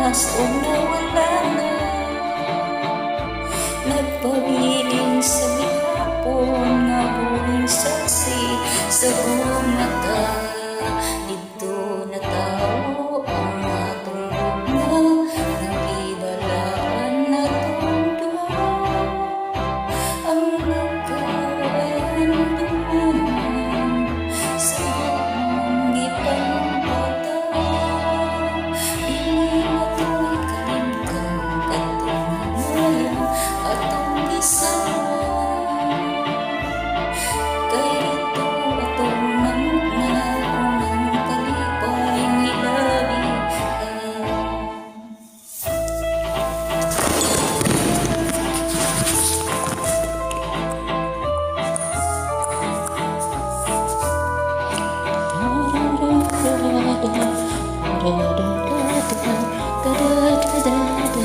tunas o nawala na. Nagpabiling sa gihapon nga buhing saksi sa gumata. Dito na tao ang atong gugma, nagibalaan na tungduha. Ang nagkaandumanan sa gugmang gipanumpata. Dili na to'y kalimtan katong himaya atong gisawa. Kay dito atong namugna unang kalipay nilabi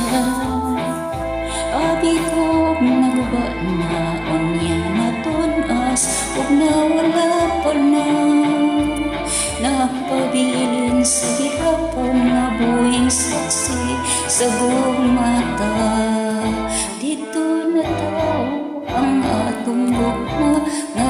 ka. Abi ko naguba na unya na tunas ug nawala pa na. Napabilin sa gihapon nga buhing saksi sa gumata. Dito na tao ang atong gugma nga